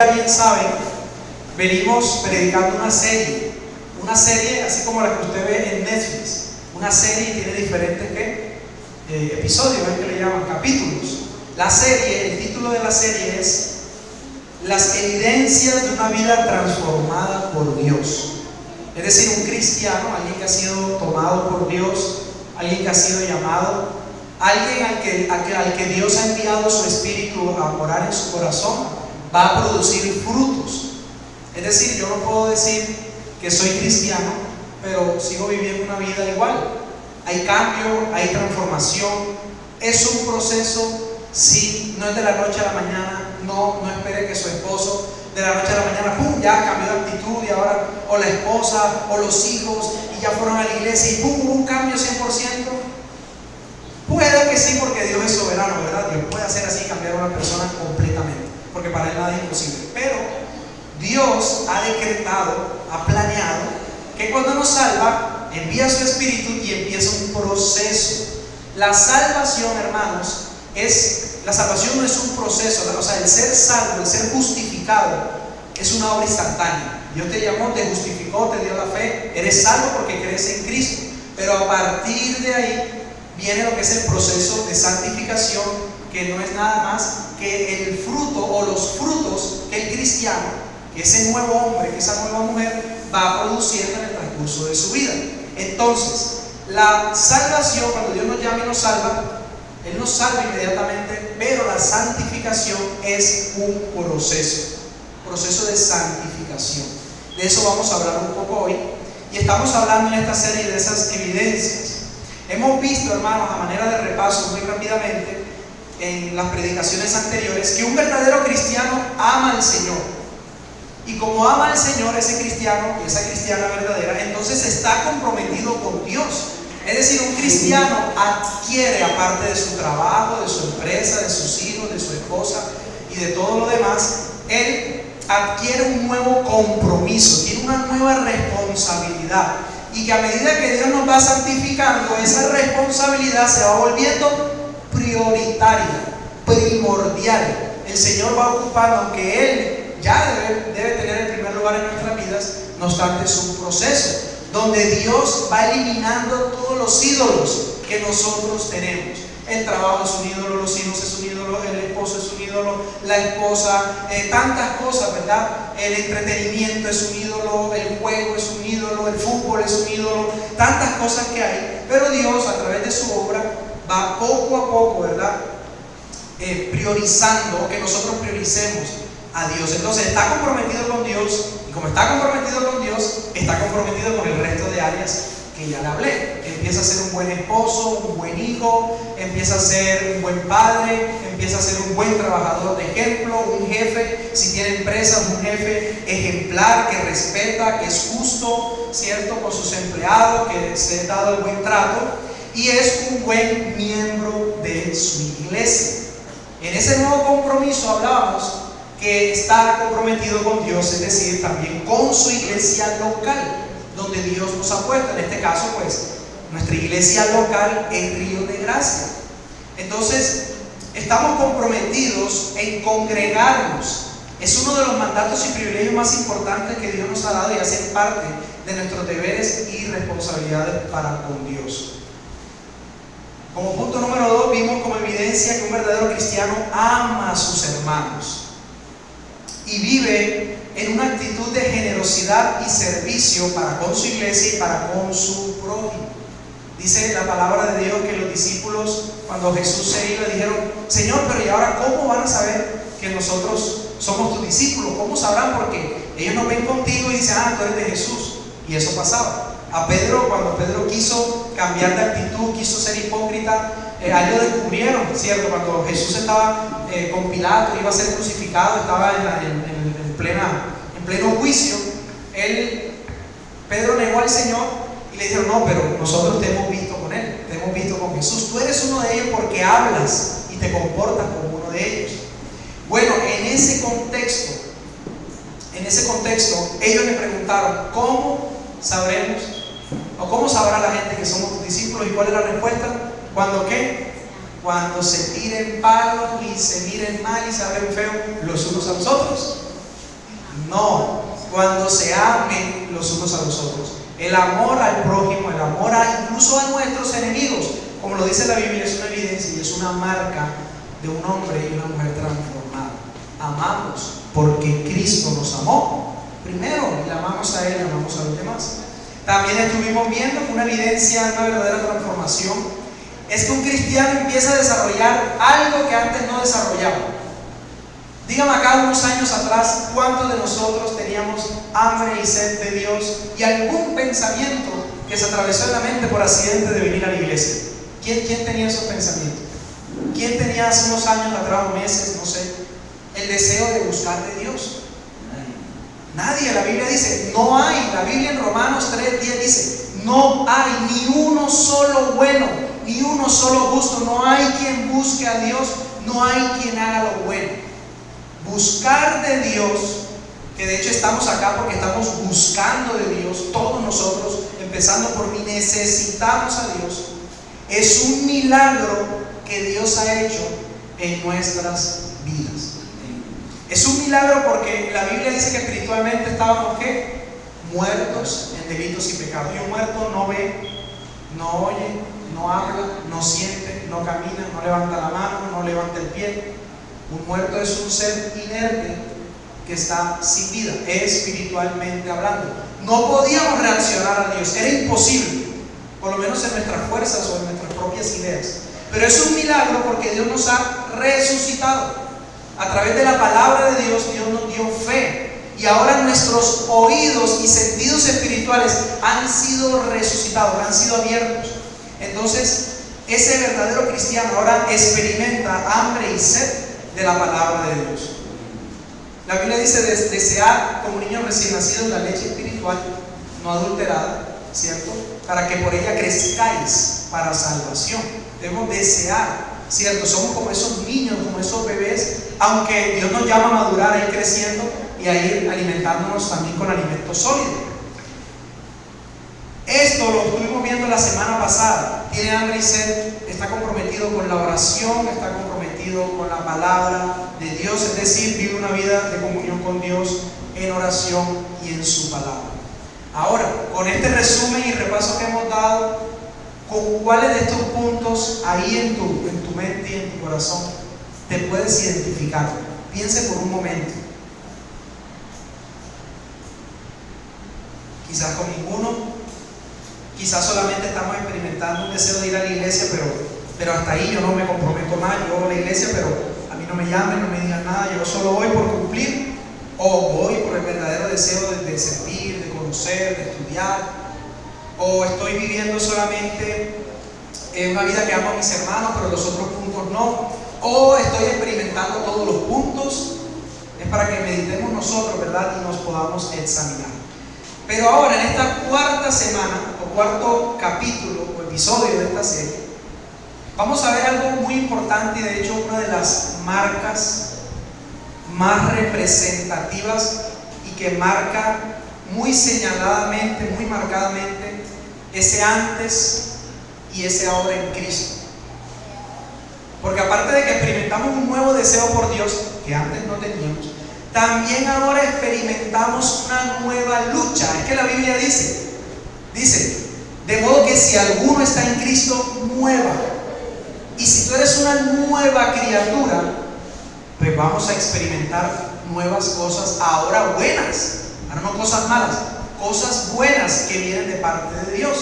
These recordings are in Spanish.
Bien saben, venimos predicando una serie así como la que usted ve en Netflix. Una serie tiene diferentes episodios, que le llaman capítulos. La serie, el título de la serie es Las evidencias de una vida transformada por Dios. Es decir, un cristiano, alguien que ha sido tomado por Dios, alguien que ha sido llamado, alguien al que Dios ha enviado su espíritu a morar en su corazón, va a producir frutos. Es decir, yo no puedo decir que soy cristiano, pero sigo viviendo una vida igual. Hay cambio, hay transformación. Es un proceso, sí, no es de la noche a la mañana. No espere que su esposo de la noche a la mañana, ¡pum!, ya cambió de actitud y ahora, o la esposa, o los hijos, y ya fueron a la iglesia y ¡pum!, hubo un cambio 100%. Puede que sí, porque Dios es soberano, ¿verdad? Dios puede hacer así, cambiar a una persona completamente, porque para Él nada es imposible. Pero Dios ha decretado, ha planeado, que cuando nos salva, envía su espíritu y empieza un proceso. La salvación, hermanos, la salvación no es un proceso, o sea, el ser salvo, el ser justificado, es una obra instantánea. Dios te llamó, te justificó, te dio la fe, eres salvo porque crees en Cristo. Pero a partir de ahí viene lo que es el proceso de santificación, que no es nada más que el fruto o los frutos que el cristiano, que ese nuevo hombre, que esa nueva mujer va produciendo en el transcurso de su vida. Entonces, la salvación, cuando Dios nos llama y nos salva, Él nos salva inmediatamente, pero la santificación es un proceso de santificación. De eso vamos a hablar un poco hoy, y estamos hablando en esta serie de esas evidencias. Hemos visto, hermanos, a manera de repaso muy rápidamente en las predicaciones anteriores, que un verdadero cristiano ama al Señor. Y como ama al Señor, ese cristiano y esa cristiana verdadera, entonces está comprometido con Dios. Es decir, un cristiano adquiere, aparte de su trabajo, de su empresa, de sus hijos, de su esposa y de todo lo demás, él adquiere un nuevo compromiso, tiene una nueva responsabilidad. Y que a medida que Dios nos va santificando, esa responsabilidad se va volviendo prioritaria, primordial. El Señor va ocupando, aunque Él ya debe tener el primer lugar en nuestras vidas, no obstante es un proceso donde Dios va eliminando todos los ídolos que nosotros tenemos. El trabajo es un ídolo, los hijos es un ídolo, el esposo es un ídolo, la esposa, tantas cosas, ¿verdad? El entretenimiento es un ídolo, el juego es un ídolo, el fútbol es un ídolo, tantas cosas que hay. Pero Dios, a través de su obra, va poco a poco, ¿verdad?, priorizando, o que nosotros prioricemos a Dios. Entonces está comprometido con Dios, y como está comprometido con Dios, está comprometido con el resto de áreas que ya le hablé. Empieza a ser un buen esposo, un buen hijo, empieza a ser un buen padre, empieza a ser un buen trabajador de ejemplo, un jefe, si tiene empresa, un jefe ejemplar, que respeta, que es justo, ¿cierto?, con sus empleados, que se ha dado el buen trato, y es un buen miembro de su iglesia. En ese nuevo compromiso hablábamos que está comprometido con Dios, es decir, también con su iglesia local, donde Dios nos ha puesto. En este caso, pues, nuestra iglesia local es Río de Gracia. Entonces, estamos comprometidos en congregarnos. Es uno de los mandatos y privilegios más importantes que Dios nos ha dado, y hacen parte de nuestros deberes y responsabilidades para con Dios. Como punto número 2, vimos como evidencia que un verdadero cristiano ama a sus hermanos y vive en una actitud de generosidad y servicio para con su iglesia y para con su prójimo. Dice la palabra de Dios que los discípulos, cuando Jesús se iba, dijeron: Señor, pero ¿y ahora cómo van a saber que nosotros somos tus discípulos? ¿Cómo sabrán? Porque ellos nos ven contigo y dicen: tú eres de Jesús. Y eso pasaba. A Pedro, cuando Pedro quiso cambiar de actitud, quiso ser hipócrita, a ellos descubrieron, ¿cierto? Cuando Jesús estaba con Pilato, iba a ser crucificado, estaba en pleno juicio, Pedro negó al Señor y le dijeron: no, pero nosotros te hemos visto con Él, te hemos visto con Jesús. Tú eres uno de ellos porque hablas y te comportas como uno de ellos. Bueno, en ese contexto, ellos le preguntaron: ¿cómo sabremos? ¿O cómo sabrá la gente que somos tus discípulos? ¿Y cuál es la respuesta? ¿Cuándo qué? Cuando se tiren palos y se miren mal y se hablen feo los unos a los otros. No, cuando se amen los unos a los otros. El amor al prójimo, el amor incluso a nuestros enemigos, como lo dice la Biblia, es una evidencia y es una marca de un hombre y una mujer transformada. Amamos porque Cristo nos amó primero y le amamos a Él y amamos a los demás. También estuvimos viendo que una evidencia de una verdadera transformación es que un cristiano empieza a desarrollar algo que antes no desarrollaba. Dígame acá, unos años atrás, ¿cuántos de nosotros teníamos hambre y sed de Dios y algún pensamiento que se atravesó en la mente por accidente de venir a la iglesia? ¿Quién tenía esos pensamientos? ¿Quién tenía hace unos años atrás o meses, no sé, el deseo de buscar de Dios? Nadie. La Biblia dice, no hay. La Biblia en Romanos 3:10 dice, no hay ni uno solo bueno, ni uno solo justo. No hay quien busque a Dios, no hay quien haga lo bueno. Buscar de Dios, que de hecho estamos acá porque estamos buscando de Dios, todos nosotros, empezando por mí, necesitamos a Dios. Es un milagro que Dios ha hecho en nuestras vidas. Es un milagro porque la Biblia dice que espiritualmente estábamos ¿qué? Muertos en delitos y pecados. Y un muerto no ve, no oye, no habla, no siente, no camina, no levanta la mano, no levanta el pie. Un muerto es un ser inerte que está sin vida, espiritualmente hablando. No podíamos reaccionar a Dios, era imposible, por lo menos en nuestras fuerzas o en nuestras propias ideas. Pero es un milagro porque Dios nos ha resucitado. A través de la palabra de Dios, Dios nos dio fe. Y ahora nuestros oídos y sentidos espirituales han sido resucitados, han sido abiertos. Entonces, ese verdadero cristiano ahora experimenta hambre y sed de la palabra de Dios. La Biblia dice, desear como niños recién nacidos la leche espiritual, no adulterada, ¿cierto? Para que por ella crezcáis para salvación. Debemos desear, ¿cierto? Somos como esos niños, como esos bebés, aunque Dios nos llama a madurar, a ir creciendo y a ir alimentándonos también con alimento sólido. Esto lo estuvimos viendo la semana pasada. Tiene hambre y sed, está comprometido con la oración, está comprometido con la palabra de Dios, es decir, vive una vida de comunión con Dios en oración y en su palabra. Ahora, con este resumen y repaso que hemos dado, ¿con cuáles de estos puntos ahí en tu mente y en tu corazón te puedes identificar? Piense por un momento. Quizás con ninguno. Quizás solamente estamos experimentando un deseo de ir a la iglesia, pero hasta ahí yo no me comprometo más. Yo voy a la iglesia, pero a mí no me llamen, no me digan nada. Yo solo voy por cumplir, o voy por el verdadero deseo de servir, de conocer, de estudiar, o estoy viviendo solamente una vida que amo a mis hermanos, pero los otros puntos no, o estoy experimentando todos los puntos. Es para que meditemos nosotros, ¿verdad? Y nos podamos examinar. Pero ahora, en esta cuarta semana, o cuarto capítulo, o episodio de esta serie, vamos a ver algo muy importante y de hecho una de las marcas más representativas y que marca muy señaladamente, muy marcadamente ese antes y ese ahora en Cristo. Porque aparte de que experimentamos un nuevo deseo por Dios que antes no teníamos, también ahora experimentamos una nueva lucha. Es que la Biblia dice, de modo que si alguno está en Cristo, nueva. Y si tú eres una nueva criatura, pues vamos a experimentar nuevas cosas ahora buenas. Ahora no cosas malas, cosas buenas que vienen de parte de Dios.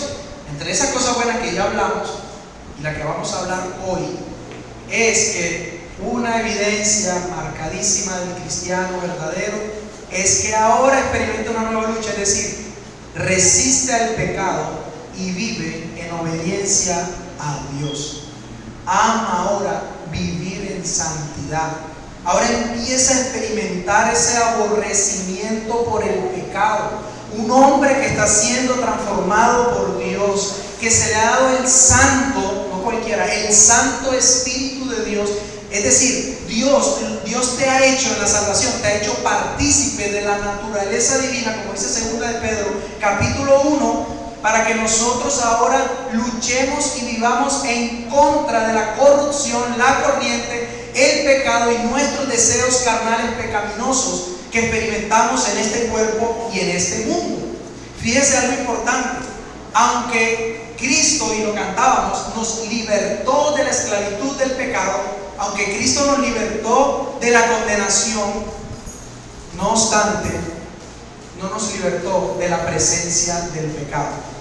Entre esas cosas buenas que ya hablamos y la que vamos a hablar hoy, es que una evidencia marcadísima del cristiano verdadero es que ahora experimenta una nueva lucha, es decir, resiste al pecado y vive en obediencia a Dios. Ama ahora vivir en santidad. Ahora empieza a experimentar ese aborrecimiento por el pecado. Un hombre que está siendo transformado por Dios, que se le ha dado el santo, no cualquiera, el santo Espíritu de Dios. Es decir, Dios te ha hecho en la salvación, te ha hecho partícipe de la naturaleza divina, como dice 2 de Pedro, capítulo 1, para que nosotros ahora luchemos y vivamos en contra de la corrupción, la corriente, el pecado y nuestros deseos carnales pecaminosos que experimentamos en este cuerpo y en este mundo. Fíjese algo importante: aunque Cristo, y lo cantábamos, nos libertó de la esclavitud del pecado, aunque Cristo nos libertó de la condenación, no obstante, no nos libertó de la presencia del pecado.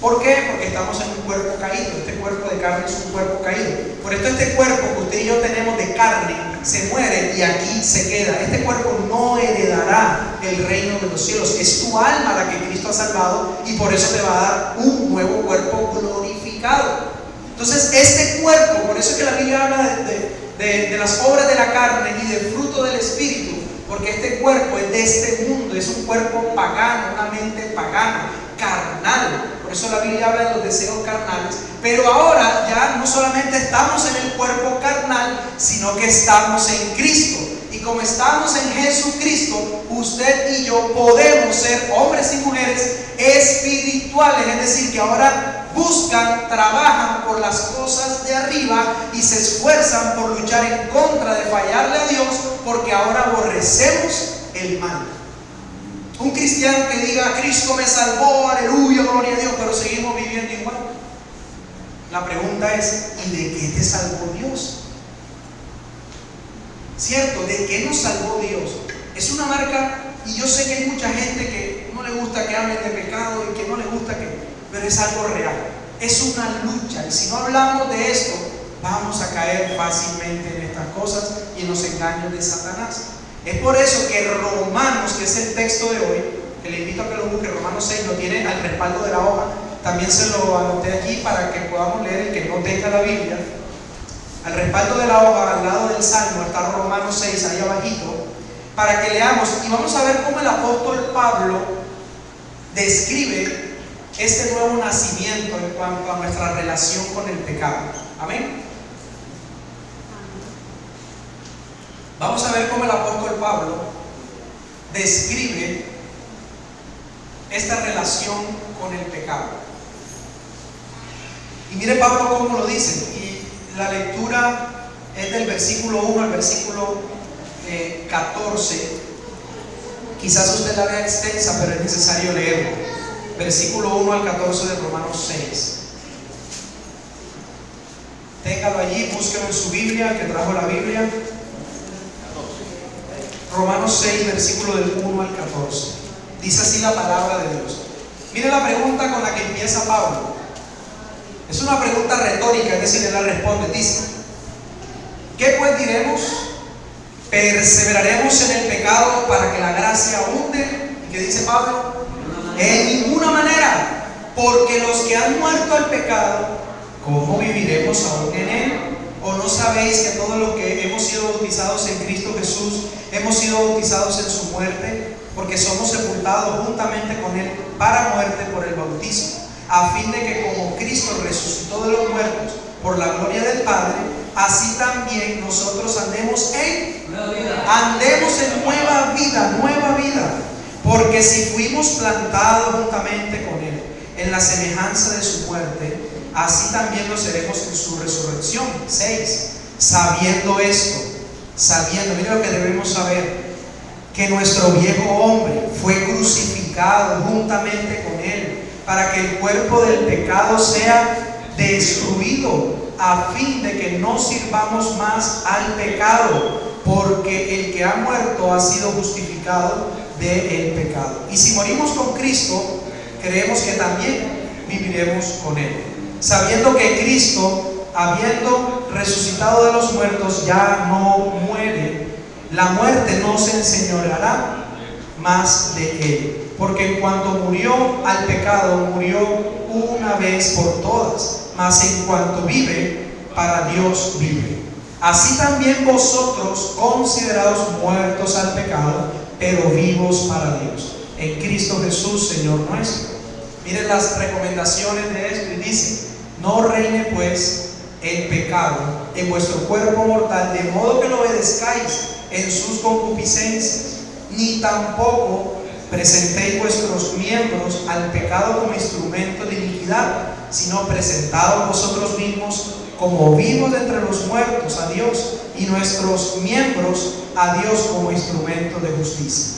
¿Por qué? Porque estamos en un cuerpo caído. Este cuerpo de carne es un cuerpo caído. Por esto este cuerpo que usted y yo tenemos de carne se muere y aquí se queda. Este cuerpo no heredará el reino de los cielos. Es tu alma la que Cristo ha salvado, y por eso te va a dar un nuevo cuerpo glorificado. Entonces este cuerpo, por eso es que la Biblia habla de las obras de la carne y del fruto del Espíritu, porque este cuerpo es de este mundo, es un cuerpo pagano, una mente pagana, carnal. Por eso la Biblia habla de los deseos carnales. Pero ahora ya no solamente estamos en el cuerpo carnal, sino que estamos en Cristo. Y como estamos en Jesucristo, usted y yo podemos ser hombres y mujeres espirituales. Es decir, que ahora buscan, trabajan por las cosas de arriba y se esfuerzan por luchar en contra de fallarle a Dios, porque ahora aborrecemos el mal. Un cristiano que diga: Cristo me salvó, aleluya, gloria a Dios, pero seguimos viviendo igual. La pregunta es: ¿y de qué te salvó Dios? ¿Cierto? ¿De qué nos salvó Dios? Es una marca, y yo sé que hay mucha gente que no le gusta que hablen de pecado y que no le gusta pero es algo real. Es una lucha, y si no hablamos de esto, vamos a caer fácilmente en estas cosas y en los engaños de Satanás. Es por eso que Romanos, que es el texto de hoy, que le invito a que lo busque, Romanos 6, lo tiene al respaldo de la hoja. También se lo anoté aquí para que podamos leer, el que no tenga la Biblia. Al respaldo de la hoja, al lado del Salmo, está Romanos 6, ahí abajito, para que leamos. Y vamos a ver cómo el apóstol Pablo describe este nuevo nacimiento en cuanto a nuestra relación con el pecado. Amén. Vamos a ver cómo el apóstol Pablo describe esta relación con el pecado. Y mire Pablo cómo lo dice. Y la lectura es del versículo 1 al versículo 14. Quizás usted la vea extensa, pero es necesario leerlo. Versículo 1 al 14 de Romanos 6. Téngalo allí, búsquelo en su Biblia, que trajo la Biblia. Romanos 6, versículo del 1 al 14. Dice así la palabra de Dios. Mire la pregunta con la que empieza Pablo. Es una pregunta retórica, es decir, él la responde. Dice: ¿qué pues diremos? ¿Perseveraremos en el pecado para que la gracia abunde? ¿Y qué dice Pablo? En ninguna manera, porque los que han muerto al pecado, ¿cómo viviremos aún en él? ¿O no sabéis que todos los que hemos sido bautizados en Cristo Jesús hemos sido bautizados en su muerte? Porque somos sepultados juntamente con él para muerte por el bautismo, a fin de que como Cristo resucitó de los muertos por la gloria del Padre, así también nosotros andemos en nueva vida. Porque si fuimos plantados juntamente con él en la semejanza de su muerte, así también lo seremos en su resurrección. 6. Sabiendo esto, mira lo que debemos saber: que nuestro viejo hombre fue crucificado juntamente con él, para que el cuerpo del pecado sea destruido, a fin de que no sirvamos más al pecado, porque el que ha muerto ha sido justificado del pecado. Y si morimos con Cristo, creemos que también viviremos con él, sabiendo que Cristo, habiendo resucitado de los muertos, ya no muere. La muerte no se enseñoreará más de él, porque en cuanto murió al pecado, murió una vez por todas, mas en cuanto vive, para Dios vive. Así también vosotros, considerados muertos al pecado, pero vivos para Dios, en Cristo Jesús, Señor nuestro. Miren las recomendaciones de esto, y dice: no reine pues el pecado en vuestro cuerpo mortal, de modo que lo obedezcáis en sus concupiscencias, ni tampoco presentéis vuestros miembros al pecado como instrumento de iniquidad, sino presentaos vosotros mismos como vivos de entre los muertos a Dios, y nuestros miembros a Dios como instrumento de justicia.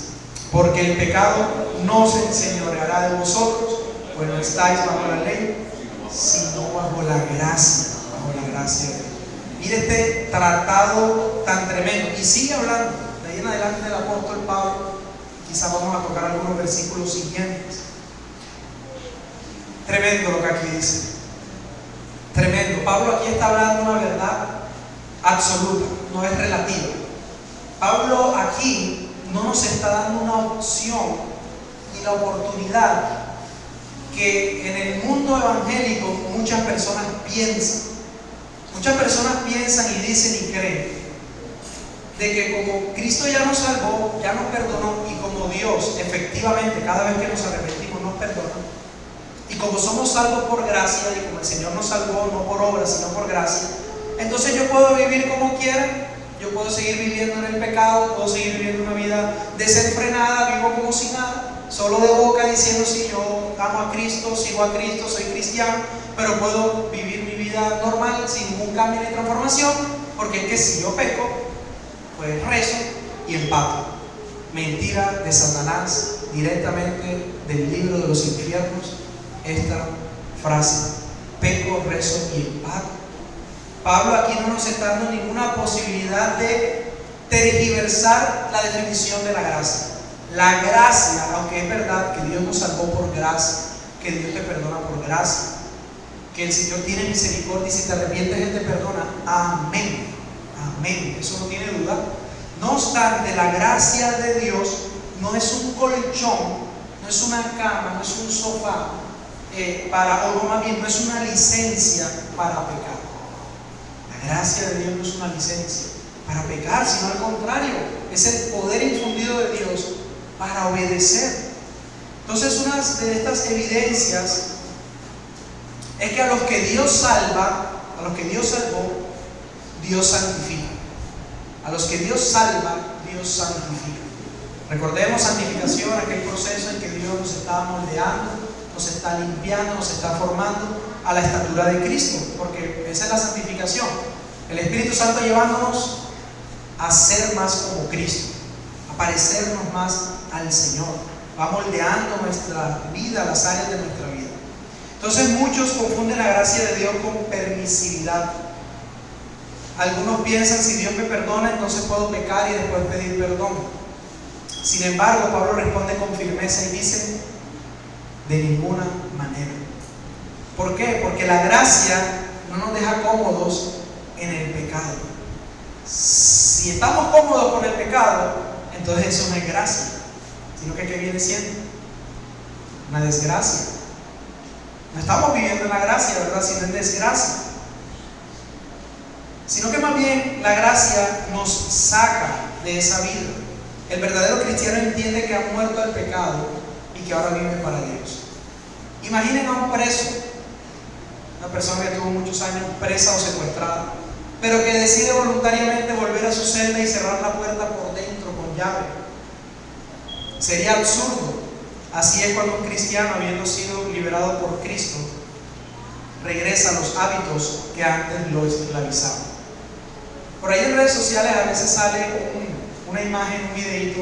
porque el pecado no se enseñoreará de vosotros, pues no estáis bajo la ley, sino bajo la gracia, de Dios. Mire este tratado tan tremendo, y sigue hablando, de ahí en adelante del apóstol Pablo, quizás vamos a tocar algunos versículos siguientes. Tremendo lo que aquí dice, tremendo. Pablo aquí está hablando una verdad absoluta, no es relativa. Pablo aquí no nos está dando una opción y la oportunidad que en el mundo evangélico muchas personas piensan. Muchas personas piensan y dicen y creen de que como Cristo ya nos salvó, ya nos perdonó, y como Dios efectivamente cada vez que nos arrepentimos nos perdona, y como somos salvos por gracia, y como el Señor nos salvó no por obra sino por gracia, entonces yo puedo vivir como quiera. Yo puedo seguir viviendo en el pecado, puedo seguir viviendo una vida desenfrenada, vivo como si nada, solo de boca diciendo sí, yo amo a Cristo, sigo a Cristo, soy cristiano, pero puedo vivir mi vida normal sin ningún cambio ni transformación, porque es que si yo peco, pues rezo y empato. Mentira de Satanás, directamente del libro de los infiernos, esta frase: peco, rezo y empato. Pablo aquí no nos está dando ninguna posibilidad de tergiversar la definición de la gracia. La gracia, aunque es verdad que Dios nos salvó por gracia, que Dios te perdona por gracia, que el Señor tiene misericordia y si te arrepientes Él te perdona, amén, amén, eso no tiene duda. No obstante, la gracia de Dios no es un colchón, no es una cama, no es un sofá, o más bien no es una licencia para pecar. La gracia de Dios no es una licencia para pecar, sino al contrario, es el poder infundido de Dios para obedecer. Entonces, una de estas evidencias es que a los que Dios salva, a los que Dios salvó, Dios santifica. A los que Dios salva, Dios santifica. Recordemos santificación, aquel proceso en que Dios nos está moldeando, nos está limpiando, nos está formando a la estatura de Cristo, porque esa es la santificación, el Espíritu Santo llevándonos a ser más como Cristo, a parecernos más al Señor, va moldeando nuestra vida, las áreas de nuestra vida. Entonces muchos confunden la gracia de Dios con permisividad. Algunos piensan, si Dios me perdona, entonces puedo pecar y después pedir perdón. Sin embargo, Pablo responde con firmeza y dice: de ninguna manera. ¿Por qué? Porque la gracia no nos deja cómodos en el pecado. Si estamos cómodos con el pecado, entonces eso no es gracia, sino que ¿qué viene siendo? Una desgracia. No estamos viviendo en la gracia, ¿verdad? Sino en desgracia. Sino que más bien la gracia nos saca de esa vida. El verdadero cristiano entiende que ha muerto al pecado y que ahora vive para Dios. Imaginen a un preso, una persona que tuvo muchos años presa o secuestrada, pero que decide voluntariamente volver a su celda y cerrar la puerta por dentro con llave. Sería absurdo. Así es cuando un cristiano, habiendo sido liberado por Cristo, regresa a los hábitos que antes lo esclavizaban. Por ahí en redes sociales a veces sale una imagen, un videito.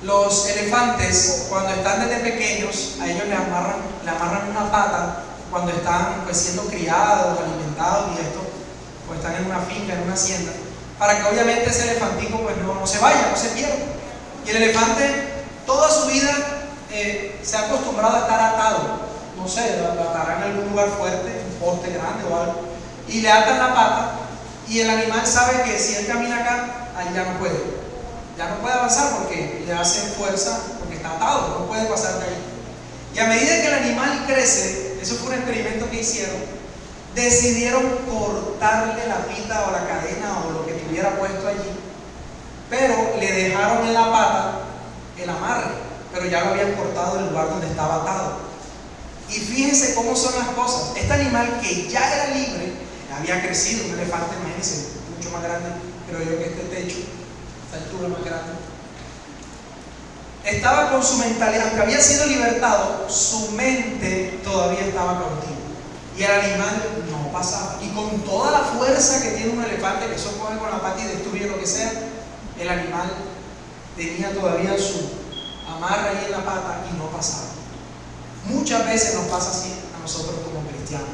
Los elefantes, cuando están desde pequeños, a ellos le amarran una pata cuando están pues siendo criados, alimentados y esto, pues están en una finca, en una hacienda, para que obviamente ese elefantico pues no se vaya, no se pierda. Y el elefante toda su vida se ha acostumbrado a estar atado, no sé, lo atarán en algún lugar fuerte, un poste grande o algo, y le atan la pata, y el animal sabe que si él camina acá, ahí ya no puede avanzar porque le hace fuerza, porque está atado, no puede pasar de ahí. Y a medida que el animal crece, eso fue un experimento que hicieron, decidieron cortarle la pita o la cadena o lo que tuviera puesto allí, pero le dejaron en la pata el amarre, pero ya lo habían cortado del lugar donde estaba atado. Y fíjense cómo son las cosas. Este animal que ya era libre, había crecido, un elefante, imagínense, mucho más grande, creo yo, que este techo, esta altura más grande. Estaba con su mentalidad, aunque había sido libertado, su mente todavía estaba cautiva. Y el animal no pasaba. Y con toda la fuerza que tiene un elefante, que eso coge con la pata y destruye lo que sea, el animal tenía todavía su amarra ahí en la pata y no pasaba. Muchas veces nos pasa así a nosotros como cristianos.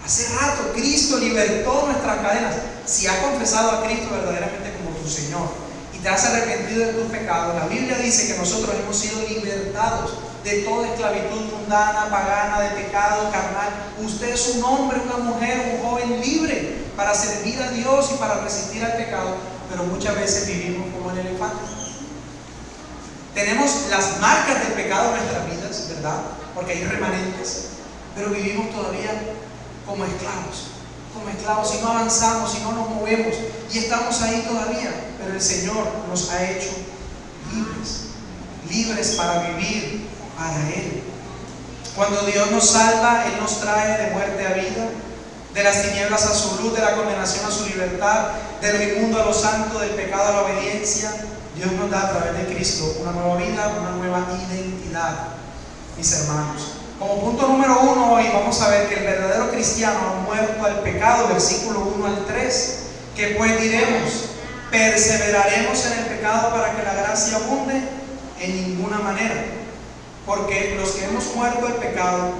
Hace rato Cristo libertó nuestras cadenas. Si has confesado a Cristo verdaderamente como tu Señor y te has arrepentido de tus pecados, la Biblia dice que nosotros hemos sido libertados de toda esclavitud mundana, pagana, de pecado carnal. Usted es un hombre, una mujer, un joven libre para servir a Dios y para resistir al pecado, pero muchas veces vivimos como el elefante. Tenemos las marcas del pecado en nuestras vidas, ¿verdad? Porque hay remanentes, pero vivimos todavía como esclavos, y no avanzamos, y no nos movemos, y estamos ahí todavía. Pero el Señor nos ha hecho libres para vivir para Él. Cuando Dios nos salva, Él nos trae de muerte a vida, de las tinieblas a su luz, de la condenación a su libertad, de lo inmundo a lo santo, del pecado a la obediencia. Dios nos da a través de Cristo una nueva vida, una nueva identidad, mis hermanos. Como punto número 1 hoy vamos a ver que el verdadero cristiano ha muerto al pecado, versículo 1 al 3, que pues diremos, perseveraremos en el pecado para que la gracia abunde, en ninguna manera, porque los que hemos muerto al pecado,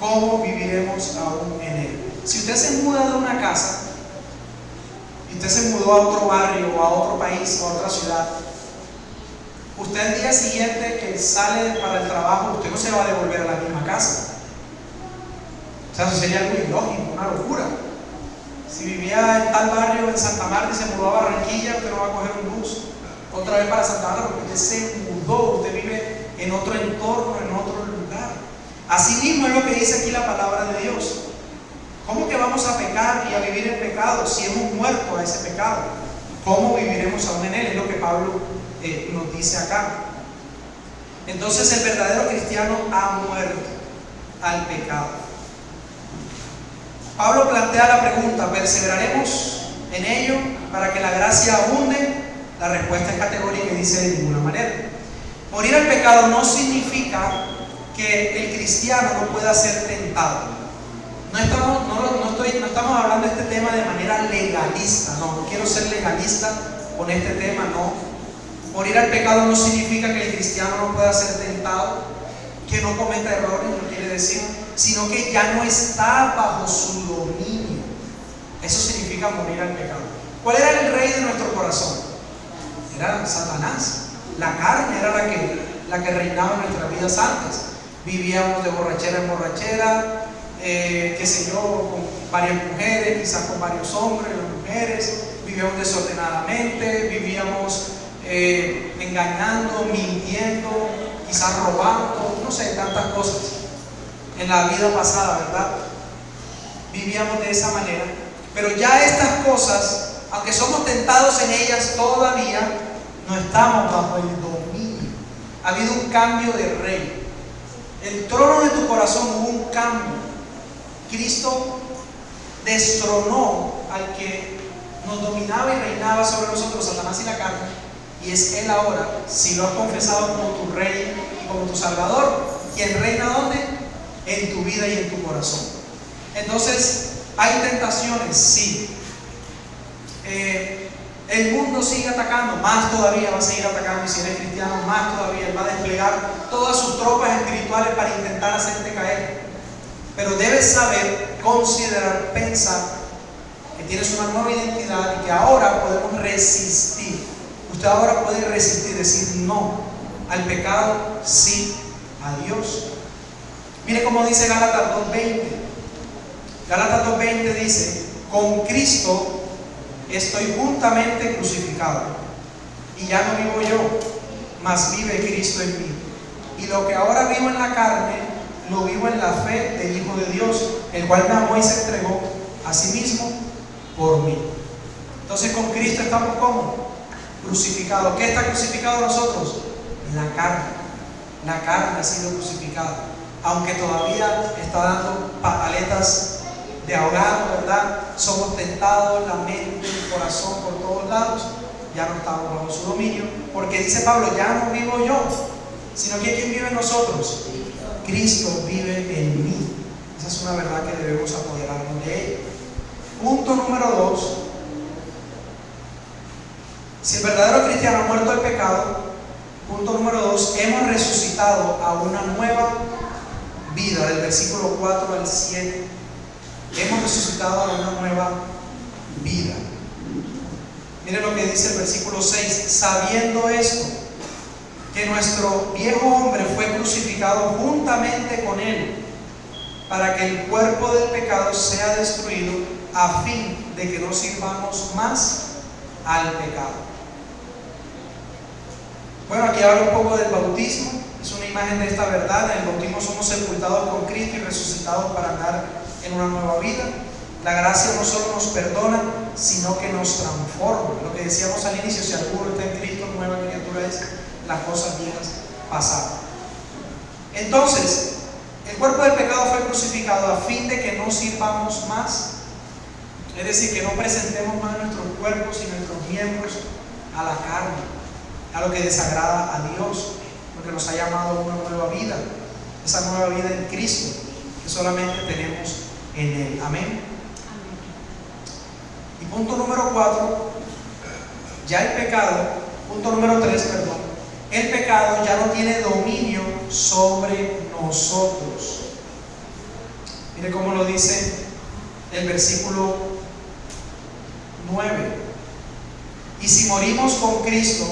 ¿cómo viviremos aún en él? Si usted se muda de una casa y usted se mudó a otro barrio o a otro país o a otra ciudad, usted el día siguiente que sale para el trabajo, usted no se va a devolver a la misma casa. O sea, eso sería algo ilógico, una locura. Si vivía en tal barrio en Santa Marta y se mudó a Barranquilla, usted no va a coger un bus otra vez para Santa Marta porque usted se mudó, usted vive en otro entorno, en otro lugar. Así mismo es lo que dice aquí la palabra de Dios. ¿Cómo que vamos a pecar y a vivir en pecado si hemos muerto a ese pecado? ¿Cómo viviremos aún en él? Es lo que Pablo nos dice acá. Entonces el verdadero cristiano ha muerto al pecado. Pablo plantea la pregunta: ¿perseveraremos en ello para que la gracia abunde? La respuesta es categórica y dice: de ninguna manera. Morir al pecado no significa que el cristiano no pueda ser tentado. No estamos hablando de este tema de manera legalista, no quiero ser legalista con este tema, no. Morir al pecado no significa que el cristiano no pueda ser tentado, que no cometa errores, no quiere decir, sino que ya no está bajo su dominio. Eso significa morir al pecado. ¿Cuál era el rey de nuestro corazón? Era Satanás. La carne era la que reinaba en nuestras vidas antes. Vivíamos de borrachera en borrachera, qué sé yo, con varias mujeres, quizás con varios hombres, mujeres. Vivíamos desordenadamente, vivíamos engañando, mintiendo, quizás robando, no sé, tantas cosas en la vida pasada, ¿verdad? Vivíamos de esa manera, pero ya estas cosas, aunque somos tentados en ellas, todavía no estamos bajo el dominio. Ha habido un cambio de rey. El trono de tu corazón hubo un cambio. Cristo destronó al que nos dominaba y reinaba sobre nosotros, Satanás y la carne. Y es Él ahora, si lo has confesado como tu Rey y como tu Salvador, quien reina ¿dónde? En tu vida y en tu corazón. Entonces, ¿hay tentaciones? Sí. El mundo sigue atacando, más todavía va a seguir atacando, y si eres cristiano, más todavía Él va a desplegar todas sus tropas espirituales para intentar hacerte caer. Pero debes saber, considerar, pensar que tienes una nueva identidad y que ahora podemos resistir. Usted ahora puede resistir, decir no al pecado, sí a Dios. Mire cómo dice Gálatas 2:20. Gálatas 2:20 dice: con Cristo estoy juntamente crucificado, y ya no vivo yo, mas vive Cristo en mí. Y lo que ahora vivo en la carne, lo vivo en la fe del Hijo de Dios, el cual me amó y se entregó a sí mismo por mí. Entonces con Cristo estamos ¿cómo? Crucificado. ¿Qué está crucificado nosotros? La carne. La carne ha sido crucificada, aunque todavía está dando pataletas de ahogado, ¿verdad? Somos tentados, la mente, el corazón, por todos lados. Ya no estamos bajo su dominio, porque dice Pablo: ya no vivo yo, sino que ¿quién vive en nosotros? Cristo vive en mí. Esa es una verdad que debemos apoderarnos de ella. Punto número 2. Si el verdadero cristiano ha muerto al pecado, Punto número 2, hemos resucitado a una nueva vida, del versículo 4 al 7. Hemos resucitado a una nueva vida. Miren lo que dice el versículo 6, sabiendo esto, que nuestro viejo hombre fue crucificado juntamente con él, para que el cuerpo del pecado sea destruido, a fin de que no sirvamos más al pecado. Bueno, aquí habla un poco del bautismo, es una imagen de esta verdad. En el bautismo somos sepultados con Cristo y resucitados para andar en una nueva vida. La gracia no solo nos perdona, sino que nos transforma. Lo que decíamos al inicio, si alguno está en Cristo, nueva criatura es, las cosas viejas pasaron. Entonces, el cuerpo del pecado fue crucificado a fin de que no sirvamos más, es decir, que no presentemos más nuestros cuerpos y nuestros miembros a la carne, a lo que desagrada a Dios, porque nos ha llamado a una nueva vida, esa nueva vida en Cristo que solamente tenemos en Él. Amén. Y punto número 4, ya el pecado, punto número 3, perdón, el pecado ya no tiene dominio sobre nosotros. Mire cómo lo dice el versículo 9. Y si morimos con Cristo,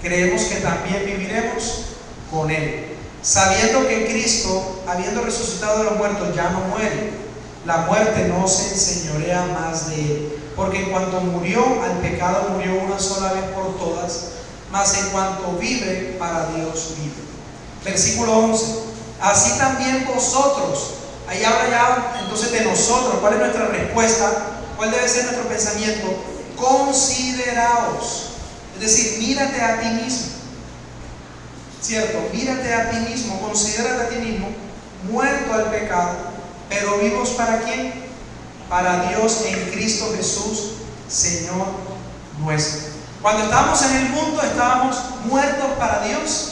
creemos que también viviremos con Él, sabiendo que Cristo, habiendo resucitado de los muertos, ya no muere. La muerte no se enseñorea más de Él, porque en cuanto murió al pecado, murió una sola vez por todas, mas en cuanto vive, para Dios vive. Versículo 11. Así también vosotros, ahí habla ya entonces de nosotros. ¿Cuál es nuestra respuesta? ¿Cuál debe ser nuestro pensamiento? Consideraos. Es decir, mírate a ti mismo, ¿cierto? Mírate a ti mismo, considérate a ti mismo, muerto al pecado, pero vivos ¿para quién? Para Dios en Cristo Jesús, Señor nuestro. Cuando estábamos en el mundo, estábamos muertos para Dios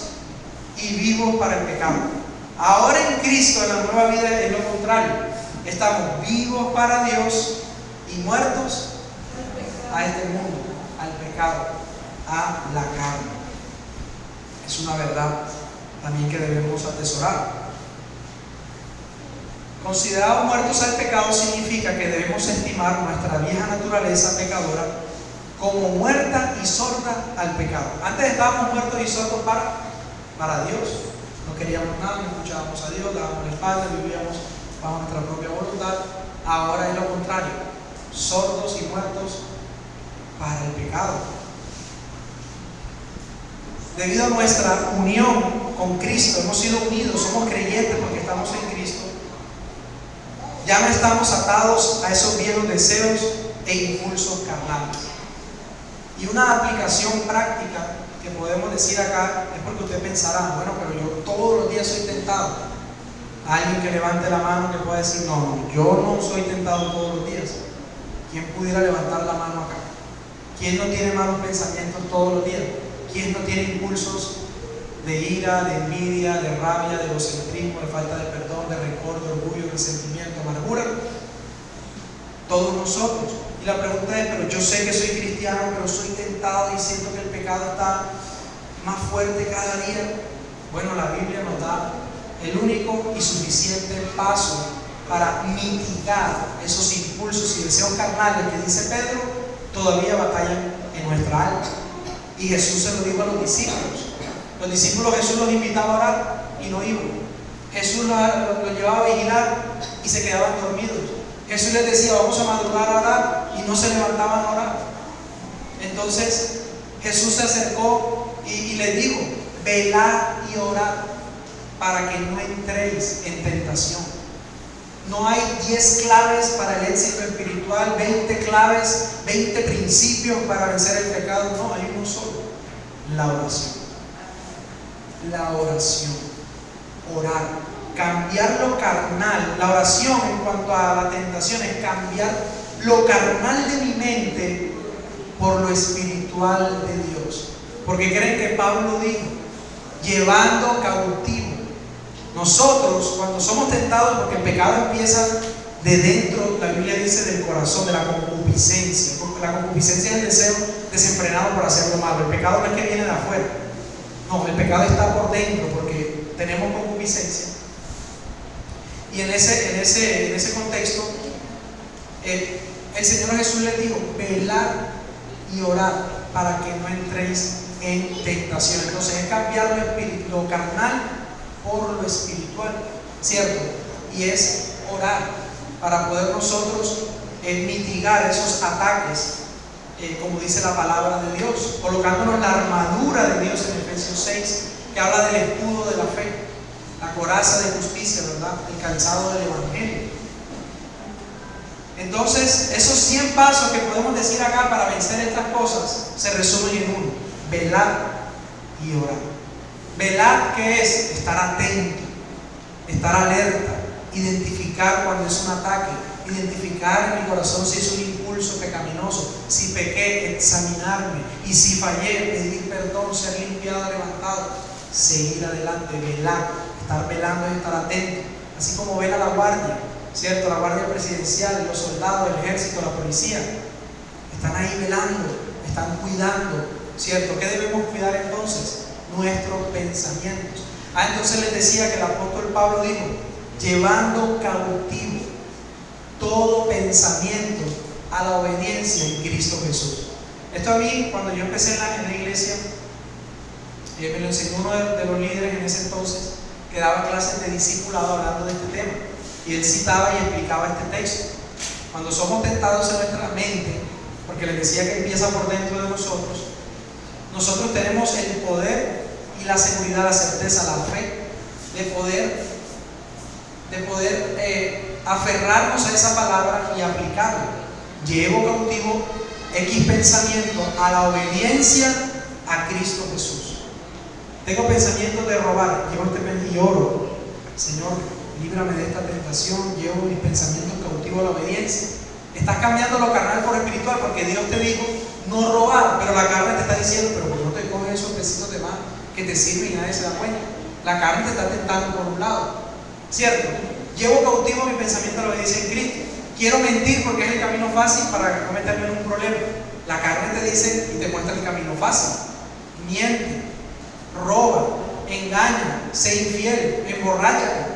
y vivos para el pecado. Ahora en Cristo, en la nueva vida, es lo contrario. Estamos vivos para Dios y muertos a este mundo, al pecado, a la carne. Es una verdad también que debemos atesorar. Considerados muertos al pecado significa que debemos estimar nuestra vieja naturaleza pecadora como muerta y sorda al pecado. Antes estábamos muertos y sordos para Dios. No queríamos nada, no escuchábamos a Dios, dábamos la espalda, vivíamos bajo nuestra propia voluntad. Ahora es lo contrario, sordos y muertos para el pecado. Debido a nuestra unión con Cristo, hemos sido unidos, somos creyentes porque estamos en Cristo. Ya no estamos atados a esos viejos deseos e impulsos carnales. Y una aplicación práctica que podemos decir acá es porque usted pensará, bueno, pero yo todos los días soy tentado. Alguien que levante la mano que pueda decir, no, yo no soy tentado todos los días. ¿Quién pudiera levantar la mano acá? ¿Quién no tiene malos pensamientos todos los días? ¿Quién no tiene impulsos de ira, de envidia, de rabia, de egocentrismo, de falta de perdón, de rencor, de orgullo, de resentimiento, amargura? Todos nosotros. Y la pregunta es, pero yo sé que soy cristiano, pero soy tentado y siento que el pecado está más fuerte cada día. Bueno, la Biblia nos da el único y suficiente paso para mitigar esos impulsos y deseos carnales que dice Pedro, todavía batallan en nuestra alma. Y Jesús se lo dijo a los discípulos. Los discípulos Jesús los invitaba a orar y no iban. Jesús los llevaba a vigilar y se quedaban dormidos. Jesús les decía, vamos a madrugar a orar, y no se levantaban a orar. Entonces Jesús se acercó y les dijo, velad y orad para que no entréis en tentación. No hay 10 claves para el éxito espiritual, 20 claves, 20 principios para vencer el pecado. No, hay uno solo: la oración. La oración. Orar. Cambiar lo carnal. La oración en cuanto a la tentación es cambiar lo carnal de mi mente por lo espiritual de Dios. Porque creen que Pablo dijo, llevando cautivo. Nosotros, cuando somos tentados, porque el pecado empieza de dentro, la Biblia dice del corazón, de la concupiscencia. Porque la concupiscencia es el deseo desenfrenado por hacer lo malo. El pecado no es que viene de afuera. No, el pecado está por dentro porque tenemos concupiscencia. Y en ese contexto, el Señor Jesús les dijo: velad y orad para que no entréis en tentación. Entonces es cambiar lo carnal por lo espiritual, ¿cierto? Y es orar para poder nosotros mitigar esos ataques, como dice la palabra de Dios, colocándonos la armadura de Dios en Efesios 6, que habla del escudo de la fe, la coraza de justicia, ¿verdad? El calzado del evangelio. Entonces, esos 100 pasos que podemos decir acá para vencer estas cosas se resumen en uno: velar y orar. Velar, ¿qué es? Estar atento, estar alerta, identificar cuando es un ataque, identificar en mi corazón si es un impulso pecaminoso, si pequé, examinarme, y si fallé, pedir perdón, ser limpiado, levantado, seguir adelante, velar. Estar velando es estar atento, así como vela la guardia, ¿cierto? La guardia presidencial, los soldados, el ejército, la policía, están ahí velando, están cuidando, ¿cierto? ¿Qué debemos cuidar entonces? Nuestros pensamientos. Entonces les decía que el apóstol Pablo dijo: llevando cautivo todo pensamiento a la obediencia en Cristo Jesús. Esto a mí, cuando yo empecé en la iglesia, me lo enseñó uno de los líderes en ese entonces, que daba clases de discipulado hablando de este tema, y él citaba y explicaba este texto. Cuando somos tentados en nuestra mente, porque les decía que empieza por dentro de nosotros, nosotros tenemos el poder y la seguridad, la certeza, la fe de poder aferrarnos a esa palabra y aplicarla. Llevo cautivo X pensamiento a la obediencia a Cristo Jesús. Tengo pensamientos de robar, llevo este y oro: Señor, líbrame de esta tentación, llevo mis pensamientos cautivos a la obediencia. Estás cambiando lo carnal por espiritual, porque Dios te dijo no robar, pero la carne te está diciendo: pero ¿por qué no te coges esos pesitos de más que te sirven y nadie se da cuenta? La carne te está tentando por un lado, ¿cierto? Llevo cautivo mi pensamiento a la obediencia en Cristo. Quiero mentir porque es el camino fácil para no meterme en un problema. La carne te dice y te muestra el camino fácil. Miente, roba, engaña, sé infiel, emborráchate,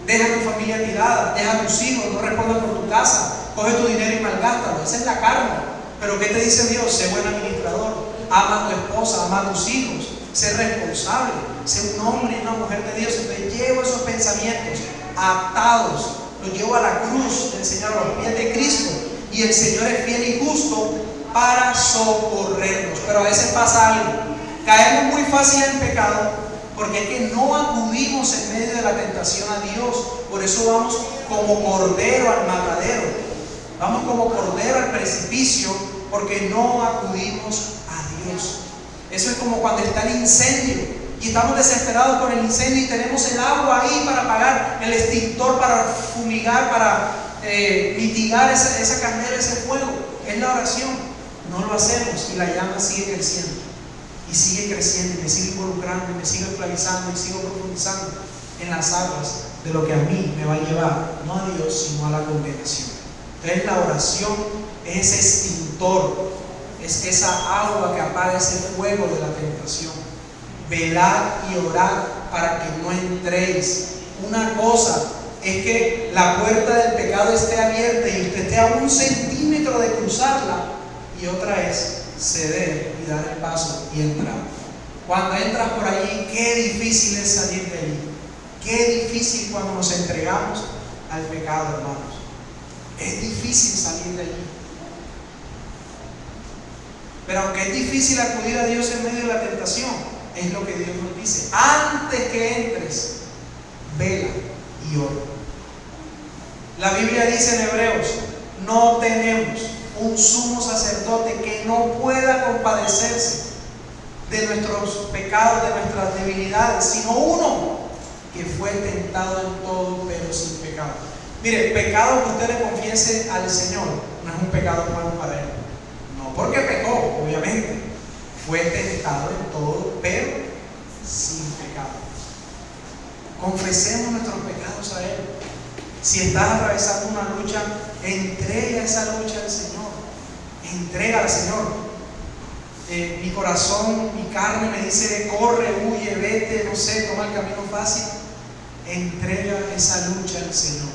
deja a tu familia tirada, deja a tus hijos, no respondas por tu casa, coge tu dinero y malgástalo. Esa es la carne. Pero ¿qué te dice Dios? Sé buen administrador, ama a tu esposa, ama a tus hijos, sé responsable, sé un hombre y una mujer de Dios. Entonces llevo esos pensamientos atados, los llevo a la cruz del Señor, a los pies de Cristo, y el Señor es fiel y justo para socorrernos. Pero a veces pasa algo: caemos muy fácil en pecado porque es que no acudimos en medio de la tentación a Dios. Por eso vamos como cordero al matadero, vamos como cordero al precipicio, porque no acudimos a Dios. Eso es como cuando está el incendio y estamos desesperados por el incendio y tenemos el agua ahí para apagar, el extintor para fumigar, para mitigar esa candela, ese fuego. Es la oración. No lo hacemos y la llama sigue creciendo y sigue creciendo y me sigue involucrando y me sigue esclavizando y sigo profundizando en las aguas de lo que a mí me va a llevar no a Dios sino a la condenación. Entonces la oración es ese extintor, es esa agua que apaga ese fuego de la tentación. Velar y orar para que no entréis. Una cosa es que la puerta del pecado esté abierta y usted esté a 1 centímetro de cruzarla, y otra es ceder y dar el paso y entrar. Cuando entras por allí, qué difícil es salir de allí. Qué difícil cuando nos entregamos al pecado, hermanos. Es difícil salir de allí. Pero aunque es difícil acudir a Dios en medio de la tentación, es lo que Dios nos dice: antes que entres, vela y ora. La Biblia dice en Hebreos: no tenemos un sumo sacerdote que no pueda compadecerse de nuestros pecados, de nuestras debilidades, sino uno que fue tentado en todo, pero sin pecado. Mire, el pecado que usted le confiese al Señor no es un pecado nuevo para Él. No porque pecó, obviamente. Fue tentado en todo, pero sin pecado. Confesemos nuestros pecados a Él. Si estás atravesando una lucha, entrega esa lucha al Señor. Entrégala al Señor. mi corazón, mi carne me dice corre, huye, vete, no sé, toma el camino fácil. Entrega esa lucha al Señor.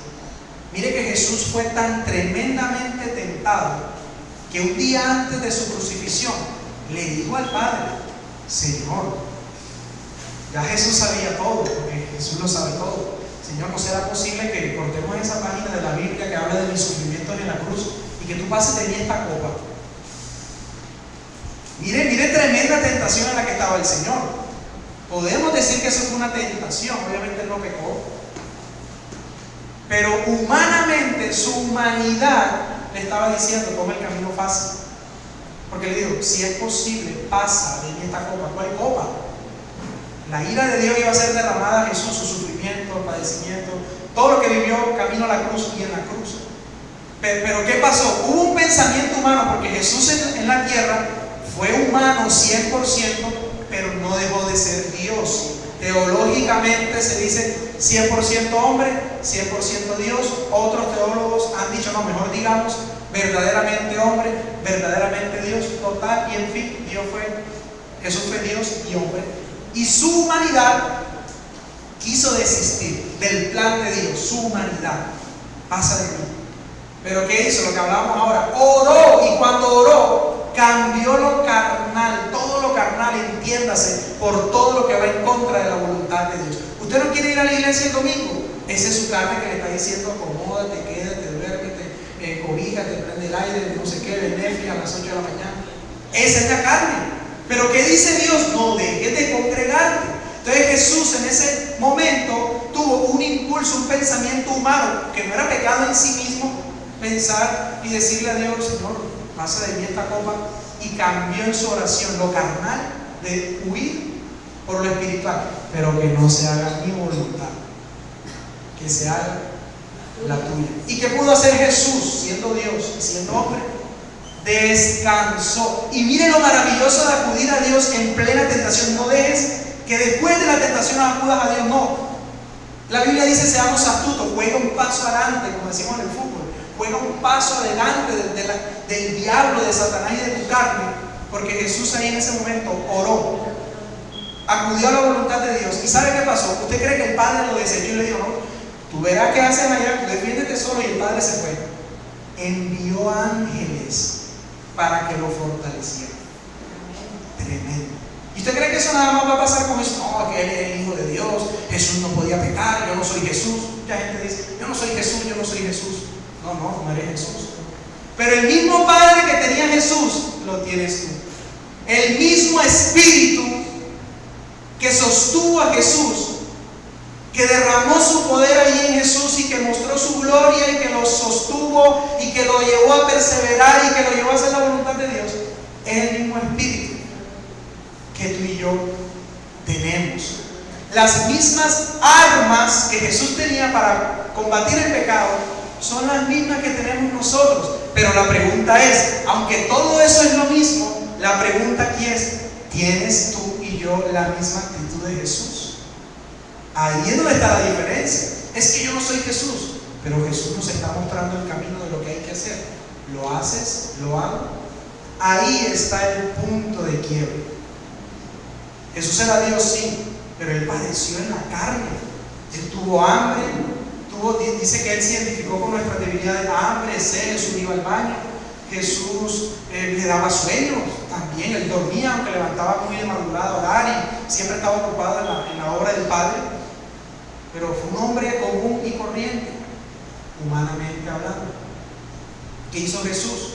Mire que Jesús fue tan tremendamente tentado que un día antes de su crucifixión le dijo al Padre: Señor, ya Jesús sabía todo, porque Jesús lo sabe todo. Señor, ¿no será posible que cortemos esa página de la Biblia que habla de mis sufrimientos en la cruz y que tú pases de mí esta copa? Mire tremenda tentación en la que estaba el Señor. Podemos decir que eso fue una tentación, obviamente él no pecó, pero humanamente, su humanidad le estaba diciendo: toma el camino fácil. Porque le digo, si es posible, pasa de mí esta copa. ¿Cuál copa? La ira de Dios iba a ser derramada a Jesús, su sufrimiento, padecimiento, todo lo que vivió camino a la cruz y en la cruz. Pero ¿qué pasó? Hubo un pensamiento humano, porque Jesús en la tierra fue humano 100%, pero no dejó de ser Dios. Teológicamente se dice 100% hombre, 100% Dios. Otros teólogos han dicho, no, mejor digamos verdaderamente hombre, verdaderamente Dios, total y en fin. Jesús fue Dios y hombre. Y su humanidad quiso desistir del plan de Dios. Su humanidad pasa de mí. Pero ¿qué hizo? Lo que hablábamos ahora, oró, y cuando oró cambió lo carnal, todo lo carnal, entiéndase, por todo lo que va en contra de la voluntad de Dios. Usted no quiere ir a la iglesia el domingo, esa es su carne que le está diciendo: acomódate, quédate, duérmete, cobíjate, prende el aire, no sé qué, ve Netflix a las 8 de la mañana. Esa es la carne. Pero ¿qué dice Dios? No dejes de congregarte. Entonces Jesús en ese momento tuvo un impulso, un pensamiento humano, que no era pecado en sí mismo, pensar y decirle a Dios: Señor, pasa de mí esta copa. Y cambió en su oración lo carnal de huir por lo espiritual. Pero que no se haga mi voluntad, que se haga la tuya. ¿Y qué pudo hacer Jesús siendo Dios y siendo hombre? Descansó. Y mire lo maravilloso de acudir a Dios en plena tentación. No dejes que después de la tentación acudas a Dios. No. La Biblia dice: seamos astutos, juega un paso adelante, como decimos en el fútbol. Juega un paso adelante del diablo, de Satanás y de tu carne. Porque Jesús ahí en ese momento oró, acudió a la voluntad de Dios. ¿Y sabe qué pasó? ¿Usted cree que el Padre lo desechó y le dijo: no, tú verás qué hacen allá, tú defiéndete solo? Y el Padre se fue. Envió ángeles para que lo fortalecieran. Tremendo. ¿Y usted cree que eso nada más va a pasar con Jesús? No, que Él es el Hijo de Dios, Jesús no podía pecar, yo no soy Jesús. Mucha gente dice: yo no soy Jesús, yo no soy Jesús. No eres Jesús. Pero el mismo Padre que tenía Jesús, lo tienes tú. El mismo Espíritu que sostuvo a Jesús, que derramó su poder allí en Jesús y que mostró su gloria y que lo sostuvo y que lo llevó a perseverar y que lo llevó a hacer la voluntad de Dios, es el mismo Espíritu que tú y yo tenemos. Las mismas armas que Jesús tenía para combatir el pecado son las mismas que tenemos nosotros. Pero la pregunta es, aunque todo eso es lo mismo, la pregunta aquí es: ¿tienes tú y yo la misma actitud de Jesús? Ahí es donde está la diferencia. Es que yo no soy Jesús, pero Jesús nos está mostrando el camino de lo que hay que hacer. ¿Lo haces? ¿Lo hago? Ahí está el punto de quiebre. Jesús era Dios, sí, pero Él padeció en la carne. Él tuvo hambre, dice que Él se identificó con nuestras debilidades: hambre, sed. Jesús iba al baño. Jesús le daba sueño también. Él dormía, aunque levantaba muy de madrugada a orar y siempre estaba ocupado en la obra del Padre. Pero fue un hombre común y corriente, humanamente hablando. ¿Qué hizo Jesús?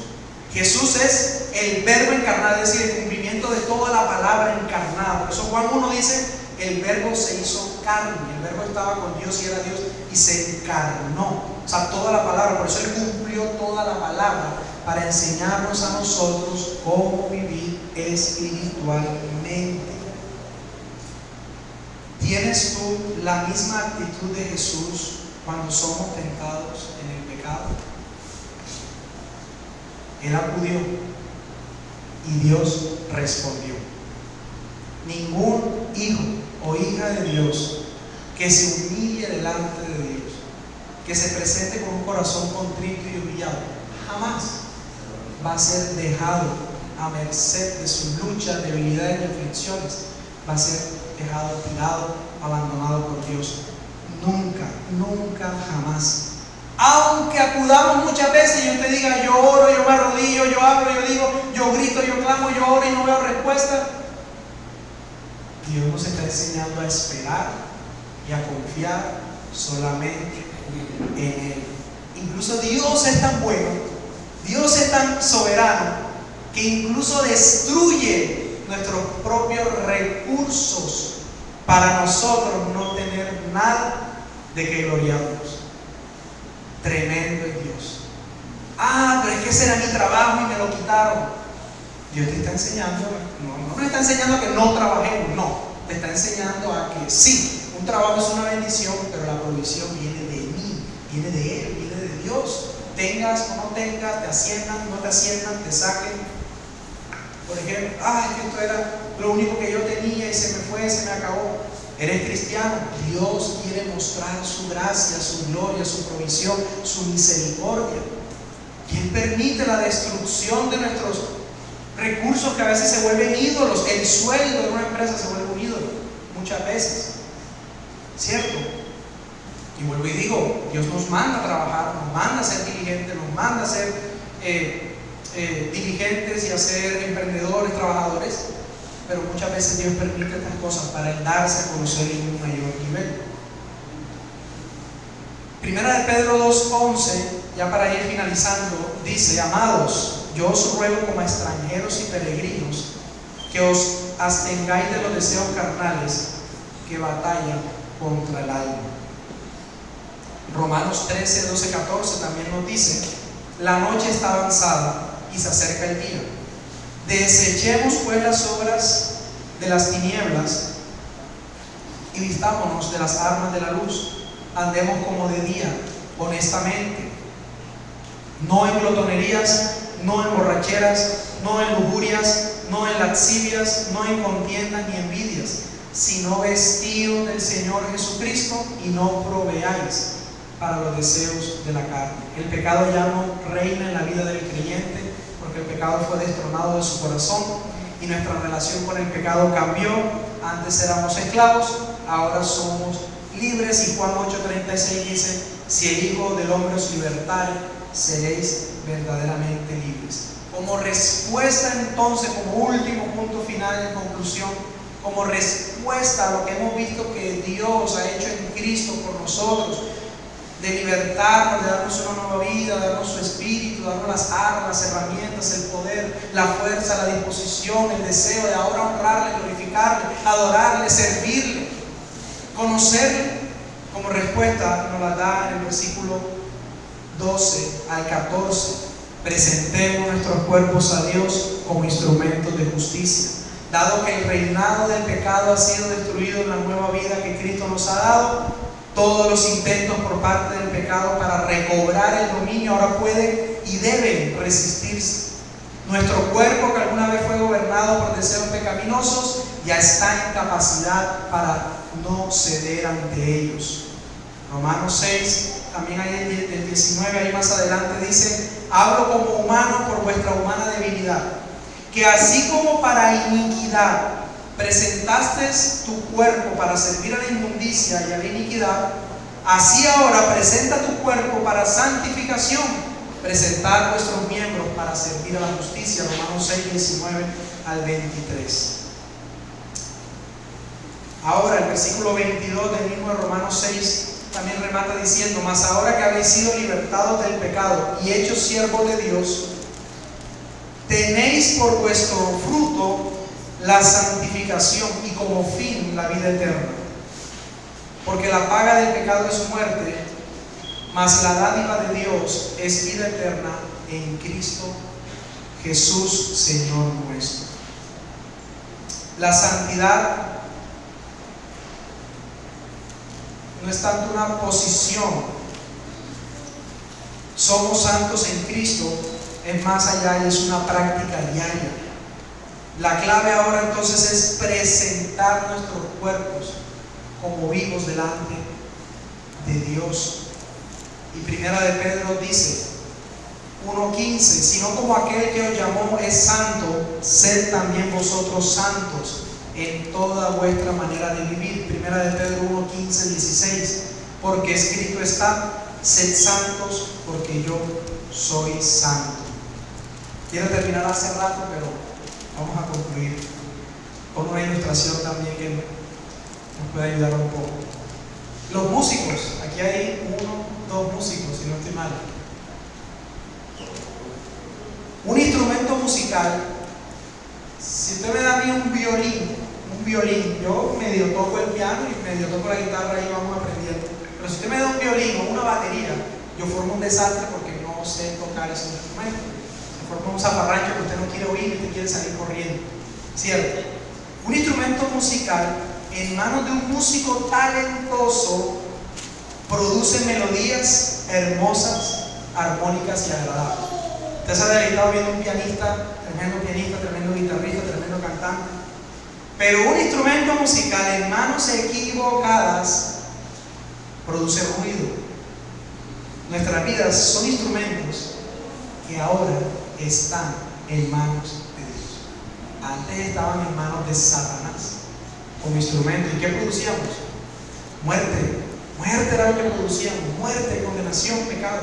Jesús es el Verbo encarnado, es decir, el cumplimiento de toda la palabra encarnada. Por eso Juan 1 dice: el Verbo se hizo carne. El Verbo estaba con Dios y era Dios y se encarnó. O sea, toda la palabra. Por eso Él cumplió toda la palabra para enseñarnos a nosotros cómo vivir espiritualmente. ¿Tienes tú la misma actitud de Jesús cuando somos tentados en el pecado? Él acudió y Dios respondió. Ningún hijo o hija de Dios que se humille delante de Dios, que se presente con un corazón contrito y humillado, jamás va a ser dejado a merced de sus luchas, debilidades y aflicciones, va a ser dejado, tirado, abandonado por Dios. Nunca, nunca, jamás. Aunque acudamos muchas veces y yo te diga, yo oro, yo me arrodillo, yo hablo, yo digo, yo grito, yo clamo, yo oro y no veo respuesta, Dios nos está enseñando a esperar y a confiar solamente en Él. Incluso Dios es tan bueno, Dios es tan soberano, que incluso destruye nuestros propios recursos para nosotros no tener nada de que gloriarnos. Tremendo es Dios. Pero es que ese era mi trabajo y me lo quitaron. Dios te está enseñando, no está enseñando a que no trabajemos, no, te está enseñando a que sí, un trabajo es una bendición, pero la provisión viene de mí, viene de Él, viene de Dios. Tengas o no tengas, te asciendan, no te asciendan, te saquen. Por ejemplo, es que esto era lo único que yo tenía y se me fue, se me acabó. Eres cristiano, Dios quiere mostrar su gracia, su gloria, su provisión, su misericordia. Y Él permite la destrucción de nuestros recursos que a veces se vuelven ídolos. El sueldo de una empresa se vuelve un ídolo, muchas veces, ¿cierto? Y vuelvo y digo, Dios nos manda a trabajar, nos manda a ser diligentes, nos manda a ser diligentes y a ser emprendedores, trabajadores, pero muchas veces Dios permite estas cosas para Él darse a conocer en un mayor nivel. Primera de Pedro 2:11, ya para ir finalizando, dice: amados, yo os ruego como a extranjeros y peregrinos que os abstengáis de los deseos carnales que batallan contra el alma. Romanos 13, 12, 14 también nos dice: la noche está avanzada y se acerca el día. Desechemos pues las obras de las tinieblas y vistámonos de las armas de la luz. Andemos como de día, honestamente, no en glotonerías, no en borracheras, no en lujurias, no en lascivias, no en contiendas ni envidias, sino vestidos del Señor Jesucristo y no proveáis para los deseos de la carne. El pecado ya no reina en la vida del creyente, porque el pecado fue destronado de su corazón y nuestra relación con el pecado cambió. Antes éramos esclavos, ahora somos libres. Y Juan 8:36 dice: si el Hijo del Hombre os libertare, seréis verdaderamente libres. Como respuesta entonces, como último punto final en conclusión, como respuesta a lo que hemos visto que Dios ha hecho en Cristo por nosotros, de libertarnos, de darnos una nueva vida, de darnos su espíritu, de darnos las armas, las herramientas, el poder, la fuerza, la disposición, el deseo de ahora honrarle, glorificarle, adorarle, servirle, conocerle. Como respuesta nos la da en el versículo 12 al 14: presentemos nuestros cuerpos a Dios como instrumentos de justicia. Dado que el reinado del pecado ha sido destruido en la nueva vida que Cristo nos ha dado, todos los intentos por parte del pecado para recobrar el dominio ahora pueden y deben resistirse. Nuestro cuerpo, que alguna vez fue gobernado por deseos pecaminosos, ya está en capacidad para no ceder ante ellos. Romanos 6, también hay el 19, ahí más adelante dice: hablo como humano por vuestra humana debilidad, que así como para iniquidad presentasteis tu cuerpo para servir a la inmundicia y a la iniquidad, así ahora presenta tu cuerpo para santificación, presentar vuestros miembros para servir a la justicia. Romanos 6, 19 al 23. Ahora el versículo 22 del mismo de Romanos 6 también remata diciendo: mas ahora que habéis sido libertados del pecado y hechos siervos de Dios, tenéis por vuestro fruto la santificación y como fin la vida eterna. Porque la paga del pecado es muerte, mas la dádiva de Dios es vida eterna en Cristo Jesús, Señor nuestro. La santidad no es tanto una posición. Somos santos en Cristo, es más allá y es una práctica diaria. La clave ahora entonces es presentar nuestros cuerpos como vivos delante de Dios. Y Primera de Pedro dice: 1:15, sino como aquel que os llamó es santo, sed también vosotros santos en toda vuestra manera de vivir. Primera de Pedro 1:15, 16, porque escrito está, sed santos porque yo soy santo. Quiero terminar hace rato, pero vamos a concluir con una ilustración también que nos puede ayudar un poco. Los músicos, aquí hay 2 músicos, si no estoy mal. Un instrumento musical, si usted me da a mí un violín, yo medio toco el piano y medio toco la guitarra y vamos aprendiendo. Pero si usted me da un violín o una batería, yo formo un desastre porque no sé tocar esos instrumentos. Se forma un zafarrancho que usted no quiere oír y usted quiere salir corriendo, ¿cierto? Un instrumento musical en manos de un músico talentoso produce melodías hermosas, armónicas y agradables. Usted se ha deleitado viendo un pianista, tremendo guitarrista, tremendo cantante. Pero un instrumento musical en manos equivocadas produce ruido. Nuestras vidas son instrumentos que ahora están en manos de Dios. Antes estaban en manos de Satanás como instrumento. ¿Y qué producíamos? Muerte era lo que producíamos, muerte, condenación, pecado.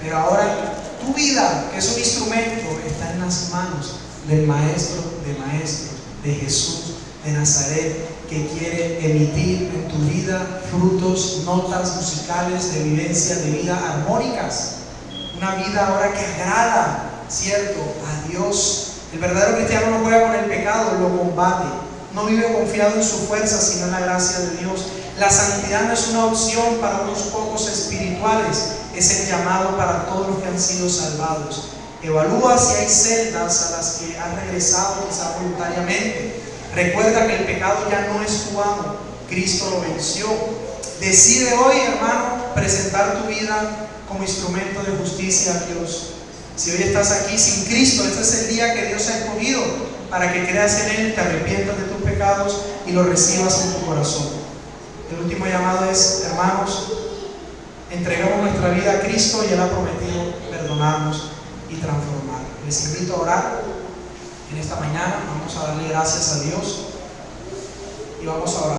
Pero ahora tu vida, que es un instrumento, está en las manos del Maestro de Maestros, de Jesús de Nazaret, que quiere emitir en tu vida frutos, notas musicales de vivencia, de vida armónicas. Una vida ahora que agrada, ¿cierto?, a Dios. El verdadero cristiano no juega con el pecado, lo combate. No vive confiado en su fuerza, sino en la gracia de Dios. La santidad no es una opción para unos pocos espirituales, es el llamado para todos los que han sido salvados. Evalúa si hay celdas a las que has regresado quizás voluntariamente. Recuerda que el pecado ya no es tu amo, Cristo lo venció. Decide hoy, hermano, presentar tu vida como instrumento de justicia a Dios. Si hoy estás aquí sin Cristo, este es el día que Dios ha escogido para que creas en Él, te arrepientas de tus pecados y lo recibas en tu corazón. El último llamado es, hermanos, entregamos nuestra vida a Cristo y Él ha prometido perdonarnos y transformarnos. Les invito a orar en esta mañana. Vamos a darle gracias a Dios y vamos a orar.